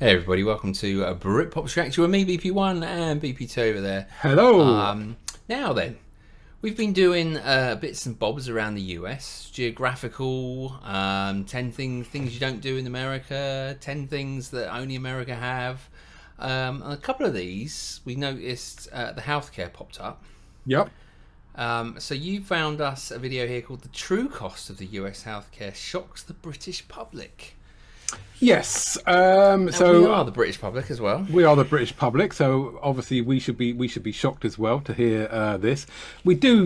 Hey everybody, welcome to Britpop React with me, BP1 and BP2 over there. Hello! Now then, we've been doing bits and bobs around the US, geographical, 10 things you don't do in America, 10 things that only America have. And a couple of these, we noticed the healthcare popped up. Yep. So you found us a video here called The True Cost of the US Healthcare Shocks the British Public. Yes. So we are the British public as well. We are the British public, so obviously we should be shocked as well to hear this. We do,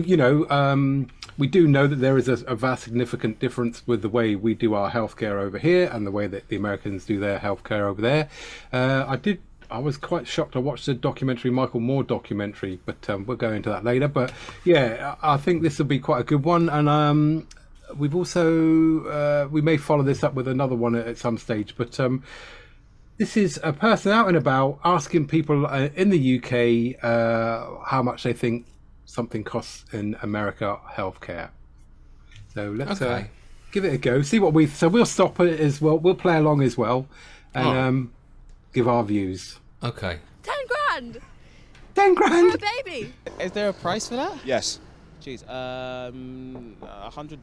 we do know that there is a vast, significant difference with the way we do our healthcare over here and the way that the Americans do their healthcare over there. I was quite shocked. I watched the documentary, Michael Moore documentary, but we'll go into that later. But yeah, I think this will be quite a good one, and we've also we may follow this up with another one at some stage. But this is a person out and about asking people in the UK how much they think something costs in America healthcare. So let's give it a go. See what so we'll stop it as well. We'll play along as well, and give our views. Okay. 10 grand! 10 grand? For a baby! Is there a price for that? Yes. Jeez, $100,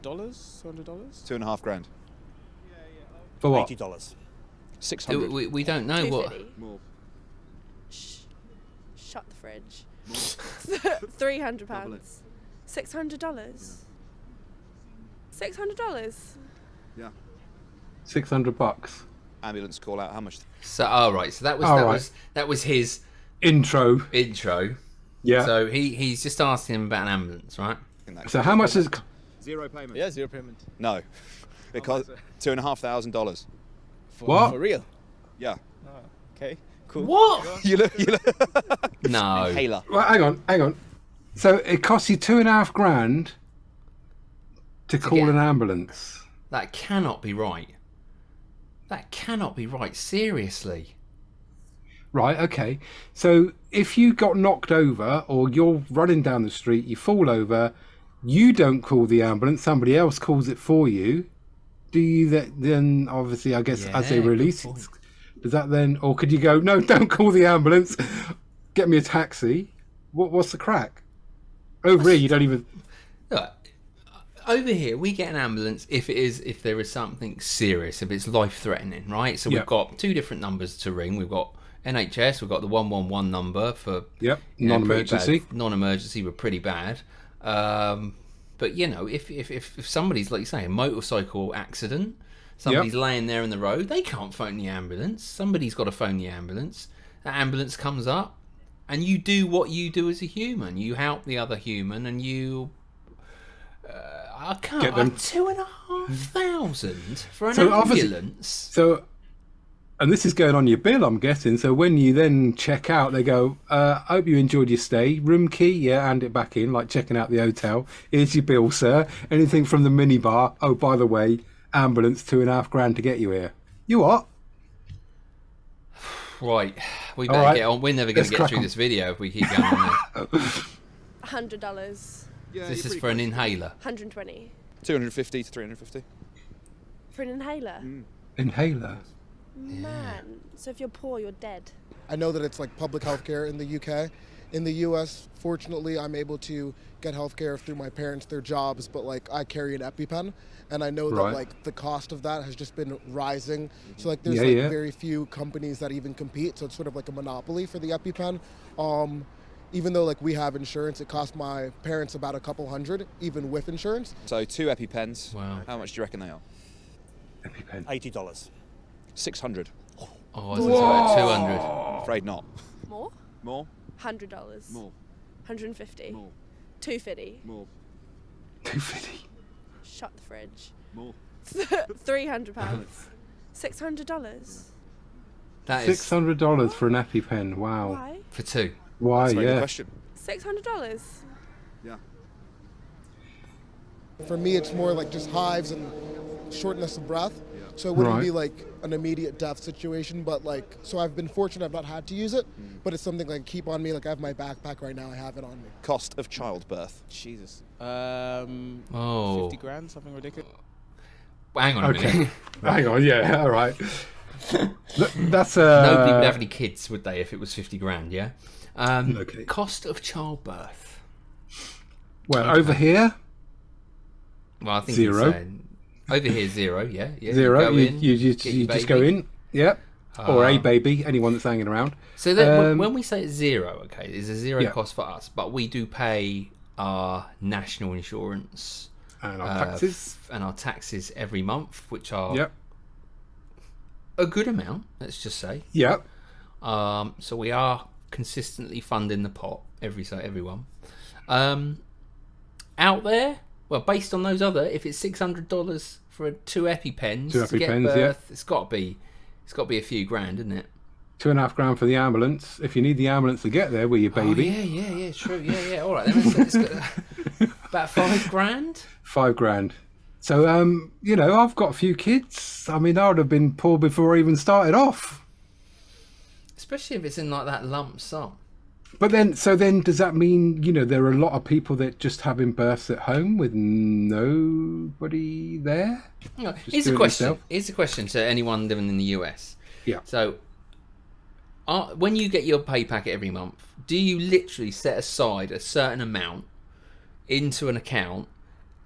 $200? $2.5 grand. For what? $80. 600. We don't know what. More. Shut the fridge. £300. $600. $600. Yeah. $600. Ambulance call out. How much? So right. So that was his intro. Yeah. So he's just asking him about an ambulance, right? So how much is zero payment? Yeah, zero payment. No, because $2,500. What? For real? Yeah. Oh, okay. Cool. What? You look. No. Inhaler. Well, hang on. So it costs you $2.5 grand to call an ambulance. That cannot be right. That cannot be right. Seriously. Right, okay. So if you got knocked over or you're running down the street, you fall over, you don't call the ambulance, somebody else calls it for you. Do you then, obviously, I guess, as they release it, does that then, or could you go, no, don't call the ambulance, get me a taxi? What's the crack? Over here, you don't even... Look, over here, we get an ambulance if there is something serious, if it's life-threatening, right? So we've got two different numbers to ring. We've got NHS, we've got the 111 number for non-emergency. Non-emergency were pretty bad. But if somebody's, like you say, a motorcycle accident, somebody's laying there in the road, they can't phone the ambulance. Somebody's got to phone the ambulance. That ambulance comes up, and you do what you do as a human. You help the other human, and you. I can't. Get them. $2,500 for an ambulance. And this is going on your bill, I'm guessing. So when you then check out, they go, I hope you enjoyed your stay. Room key, yeah, hand it back in, like checking out the hotel. Here's your bill, sir. Anything from the minibar. Oh, by the way, ambulance, $2.5 grand to get you here. You what? Right. We better get on. We're never going to get through this video if we keep going on this. $100. Yeah, this is for an inhaler. 120. 250 to 350. For an inhaler? Inhaler? Man. So if you're poor, you're dead. I know that it's like public healthcare in the UK. In the US, fortunately, I'm able to get healthcare through my parents, their jobs, but like I carry an EpiPen, and I know that like the cost of that has just been rising. So like there's very few companies that even compete, so it's sort of like a monopoly for the EpiPen. Even though like we have insurance, it costs my parents about a couple hundred, even with insurance. So 2 EpiPens. Wow. How much do you reckon they are? EpiPen. $80. 600. Oh, I was about 200. Afraid not. More? More? $100. More. 150. More. 250. More. 250. Shut the fridge. More. £300. $600. That is $600 for an EpiPen. Wow. Why? for two. Why? That's a very good question. $600. Yeah. For me, it's more like just hives and shortness of breath. So it wouldn't be like an immediate death situation, but like, so I've been fortunate I've not had to use it, but it's something like keep on me. Like I have my backpack right now, I have it on me. Cost of childbirth. Jesus. 50 grand, something ridiculous. Hang on a minute. Hang on, yeah, all right. That's Nobody would have any kids, would they, if it was 50 grand? Yeah. Okay. Cost of childbirth. Well, over here, Well, I think Zero. he's saying- over here, zero. Yeah. zero. You, go in, You get your just go baby. in. Yep. Or a baby, anyone that's hanging around. So that when we say it's zero, okay, it's a zero Yeah. cost for us, but we do pay our national insurance And our taxes. and our taxes every month, which are Yep. a good amount. Let's just say. Yep. So we are consistently funding the pot everyone. Out there, well, based on those other, if it's $600 for 2 EpiPens Two to get EpiPens, birth, it's got to be a few grand, isn't it? $2.5 grand for the ambulance. If you need the ambulance to get there with your baby, Oh, yeah, true. Yeah. All right, then let's go. About 5 grand. $5 grand. So, I've got a few kids. I mean, I would have been poor before I even started off. Especially if it's in like that lump sum. But then does that mean, there are a lot of people that just having births at home with nobody there? Here's a do it question. yourself? Here's a question to anyone living in the US. Yeah. So, when you get your pay packet every month, do you literally set aside a certain amount into an account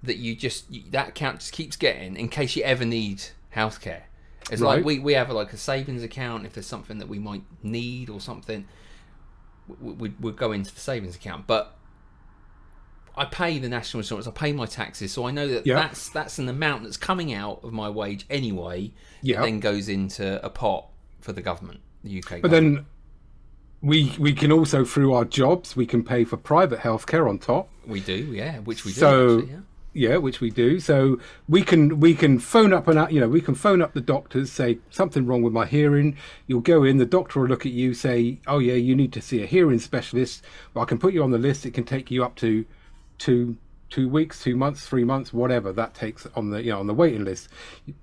that that account just keeps getting in case you ever need healthcare? It's Right. like we have like a savings account. If there's something that we might need or something, we'd go into the savings account. But I pay the national insurance, I pay my taxes, so I know that Yeah. that's an amount that's coming out of my wage anyway. Yeah. That then goes into a pot for the government, the UK But government. then we can also, through our jobs, we can pay for private healthcare on top. We do, yeah, which we do. So, actually, yeah. Yeah, which we do. So we can phone up we can phone up the doctors, say something wrong with my hearing. You'll go in, the doctor will look at you, say, oh yeah, you need to see a hearing specialist. Well, I can put you on the list. It can take you up to two weeks, 2 months, 3 months, whatever that takes on the on the waiting list.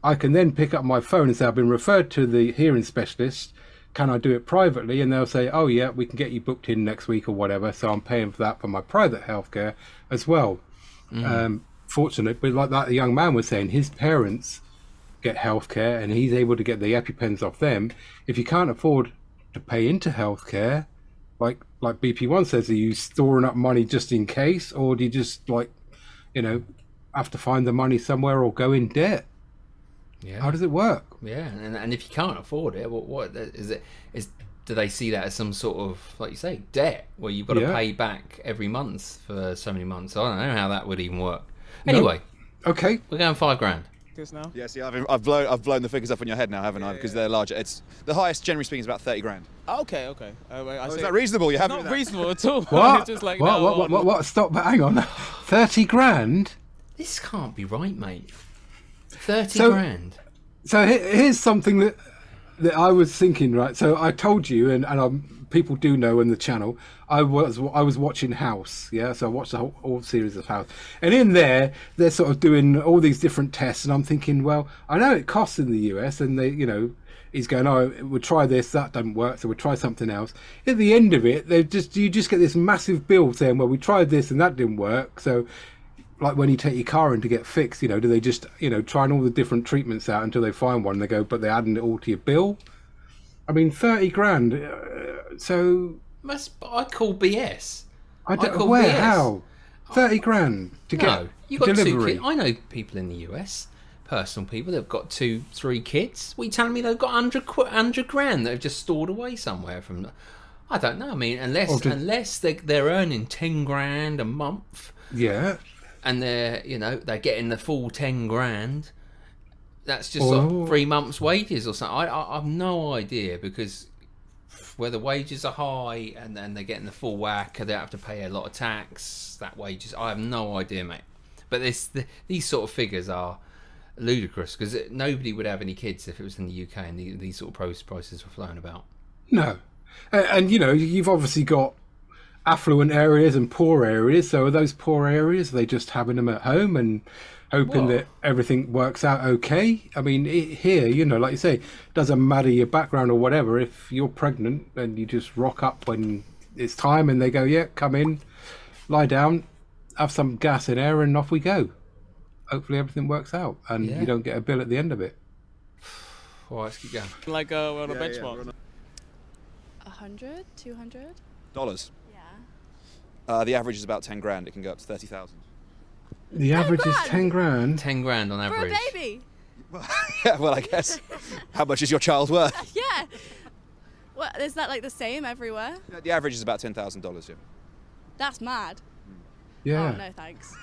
I can then pick up my phone and say, I've been referred to the hearing specialist. Can I do it privately? And they'll say, oh yeah, we can get you booked in next week or whatever. So I'm paying for that for my private healthcare as well. Fortunate, but like that the young man was saying, his parents get healthcare and he's able to get the EpiPens off them. If you can't afford to pay into healthcare, like BP1 says, are you storing up money just in case, or do you just have to find the money somewhere or go in debt? Yeah. How does it work? Yeah, and if you can't afford it, what is it? Do they see that as some sort of, like you say, debt where you've got to Yeah. pay back every month for so many months? I don't know how that would even work. Anyway, Okay. we're going 5 grand. This now? Yeah, see, I've blown the figures up on your head now, haven't I? Because they're larger. It's the highest, generally speaking, is about 30 grand. Okay. Is that reasonable? You're happy Not with that? reasonable at all. What? It's just like, what? Stop! Hang on. 30 grand. This can't be right, mate. 30 So- grand. So here's something that I was thinking. Right. So I told you, and people do know in the channel. I was watching House. Yeah. So I watched the whole series of House, and in there they're sort of doing all these different tests, and I'm thinking, well, I know it costs in the US, and they, he's going, oh, we'll try this, that doesn't work, so we'll try something else. At the end of it, you just get this massive bill saying, well, we tried this and that didn't work, so. Like when you take your car in to get fixed, do they just, trying all the different treatments out until they find one? They go, but they're adding it all to your bill. I mean, 30 grand. So I call BS. I don't call where BS. how 30 grand to No, get you got 2 delivery. kids. I know people in the US, personal people, they've got 2-3 kids. What are you telling me they've got 100 grand that have just stored away somewhere from? I don't know. I mean, unless they're earning 10 grand a month. Yeah. And they're getting the full 10 grand. That's just Oh. like 3 months' wages or something. I've no idea, because where the wages are high and then they're getting the full whack, they have to pay a lot of tax. That wages, I have no idea, mate. But these sort of figures are ludicrous, because nobody would have any kids if it was in the UK and these sort of prices were flown about. No. And you've obviously got affluent areas and poor areas. So are those poor areas, are they just having them at home and hoping that everything works out okay? I mean, here, like you say, doesn't matter your background or whatever. If you're pregnant and you just rock up when it's time and they go, yeah, come in, lie down, have some gas and air, and off we go. Hopefully everything works out and Yeah. you don't get a bill at the end of it. All right, let's keep going. Like we're on a benchmark. 100, 200. Dollars. Yeah. The average is about 10 grand. It can go up to 30,000. The average is grand? 10 grand. 10 grand on For a average. baby. Yeah, well, I guess. How much is your child worth? Yeah. What is that like the same everywhere? Yeah, the average is about $10,000. Yeah. That's mad. Yeah. Oh no, thanks.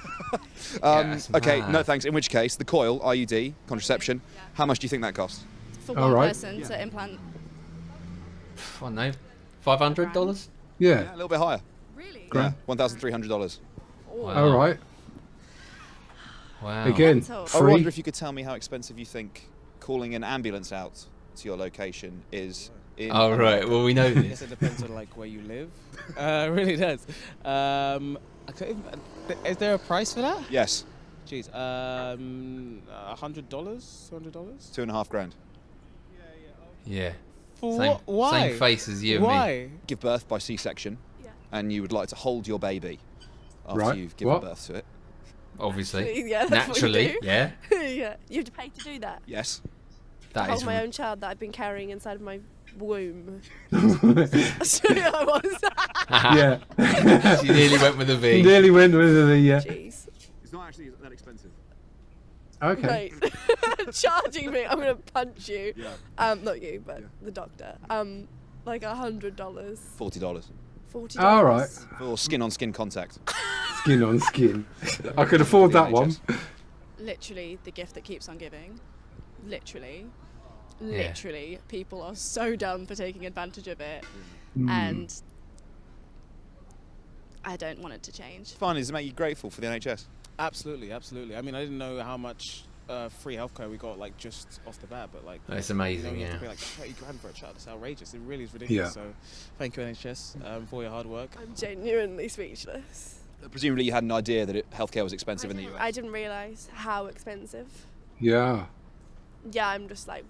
That's Okay, mad. no thanks. In which case, the coil, IUD, contraception, Yeah. how much do you think that costs? For All one right. person to implant. I don't know, $500. Yeah, Yeah. a little bit higher. Really? Grand. Yeah, $1,300. Wow. All right. Wow. Again, Mental. I free. wonder if you could tell me how expensive you think calling an ambulance out to your location is. In Oh right. Well, we know I guess this. it depends on like where you live. It really does. I couldn't even- is there a price for that? Yes, Jeez. $100, $200. $2.5 grand. Yeah. For Same, what? Why? Same face as you and me. Why? Give birth by C-section, Yeah. and you would like to hold your baby after Right. you've given What? birth to it. Obviously. Yeah, that's what you Naturally. do. Yeah. Yeah. You have to pay to do that. Yes. That Hold is. my own child that I've been carrying inside of my womb. Sorry, I was. Yeah. She nearly went with a V. Nearly went with the Jeez. It's not actually that expensive. Okay. Mate, charging me, I'm gonna punch you. Yeah. Not you, but the doctor. Like $100, $40 $40. All right. for skin-on-skin contact. Skin on skin. I could afford The that one. NHS. Literally, the gift that keeps on giving. Literally. Yeah. Literally, people are so dumb for taking advantage of it, Mm. and I don't want it to change. Finally, does it make you grateful for the NHS? Absolutely, absolutely. I mean, I didn't know how much free healthcare we got like just off the bat, but like That's you know, amazing. you have Yeah. to pay like 30 grand for a child. It's outrageous. It really is ridiculous. Yeah. So, thank you NHS for your hard work. I'm genuinely speechless. Presumably, you had an idea that healthcare was expensive in the US. I didn't realise how expensive. Yeah. Yeah, I'm just like,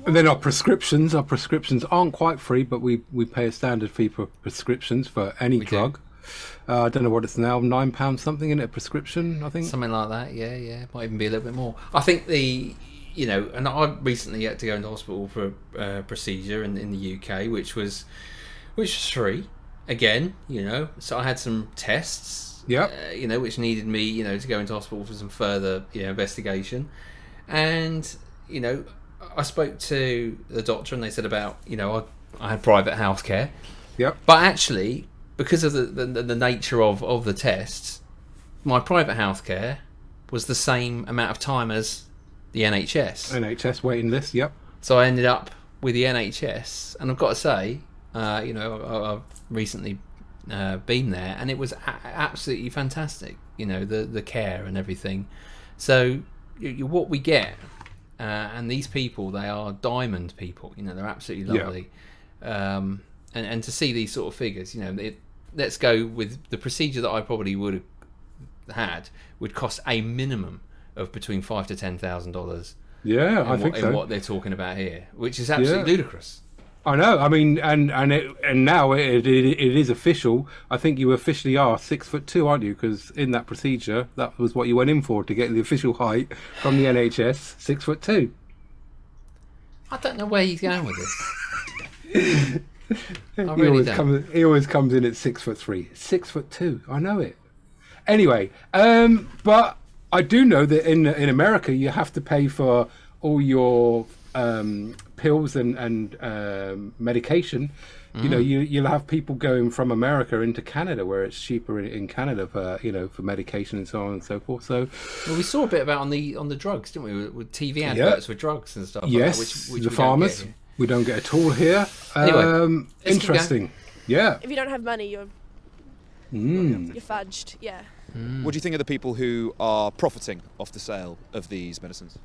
And then our prescriptions aren't quite free, but we pay a standard fee for prescriptions for any We do. drug. I don't know what it's now, £9 something in a prescription, I think. Something like that. Yeah. Yeah. Might even be a little bit more. I think and I recently had to go into hospital for a procedure in the UK, which was free. Again, so I had some tests. Yep. Which needed me, to go into hospital for some further, investigation, and I spoke to the doctor and they said about, I had private healthcare, Yep. but actually because of the nature of the tests, my private healthcare was the same amount of time as the NHS. NHS waiting list, yep. So I ended up with the NHS, and I've got to say, I've recently been there, and it was absolutely fantastic. The care and everything. So what we get, and these people, they are diamond people. They're absolutely Yeah. lovely. And to see these sort of figures, let's go with the procedure that I probably would have had would cost a minimum of between $5,000 to $10,000. Yeah, I think in so. what they're talking about here, which is absolutely ludicrous. I know. I mean, and now it is official. I think you officially are 6'2", aren't you? Because in that procedure, that was what you went in for, to get the official height from the NHS, 6'2". I don't know where he's going with this. I He really always don't. he always comes in at 6'3", 6'2". I know it. Anyway, but I do know that in America you have to pay for all your pills and medication. You'll have people going from America into Canada, where it's cheaper in Canada for for medication and so on and so forth. So Well, we saw a bit about on the drugs, didn't we? With TV adverts with drugs and stuff. yes, like that, which the we don't farmers get here. we don't get at all here. Anyway, let's keep interesting. Yeah. if you don't have money, you're Mm. fudged. Yeah. What do you think of the people who are profiting off the sale of these medicines?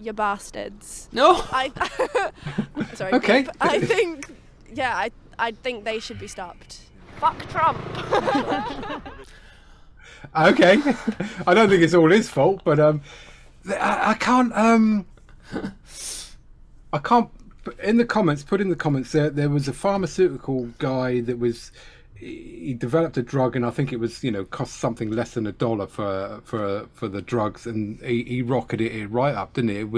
You're bastards. No. Sorry. Okay. Pip. I think, yeah, I think they should be stopped. Fuck Trump. Okay. I don't think it's all his fault, but I can't put in the comments there was a pharmaceutical guy that was he developed a drug, and I think it was, cost something less than $1 for the drugs, and he rocketed it right up, didn't it?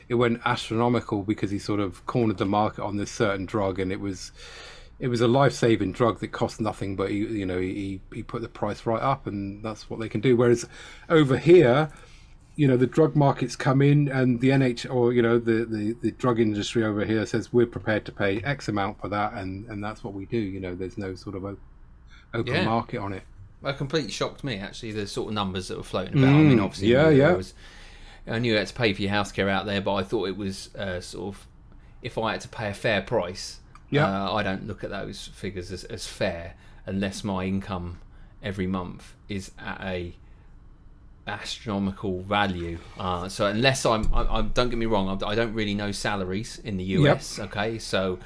It went astronomical because he sort of cornered the market on this certain drug, and it was a life-saving drug that cost nothing, but he put the price right up, and that's what they can do. Whereas over here, the drug markets come in, and the the drug industry over here says we're prepared to pay X amount for that, and that's what we do. There's no sort of open market on it. That completely shocked me, actually, the sort of numbers that were floating about. I mean, obviously, I knew you had to pay for your healthcare out there, but I thought it was sort of, if I had to pay a fair price, I don't look at those figures as fair unless my income every month is at a astronomical value. So unless I'm don't get me wrong, I don't really know salaries in the US. Okay, so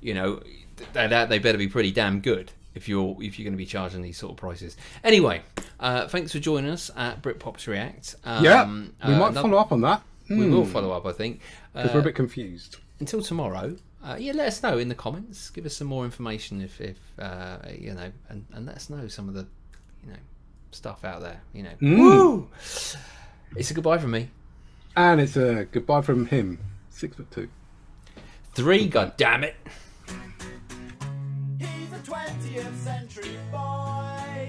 they better be pretty damn good if you're going to be charging these sort of prices. Anyway, thanks for joining us at Britpops React. We might follow up on that. We will follow up, I think, because we're a bit confused. Until tomorrow. Let us know in the comments. Give us some more information if and let us know some of the stuff out there. Woo! It's a goodbye from me, and it's a goodbye from him. 6'2". 3. God damn it! He's a 20th century boy.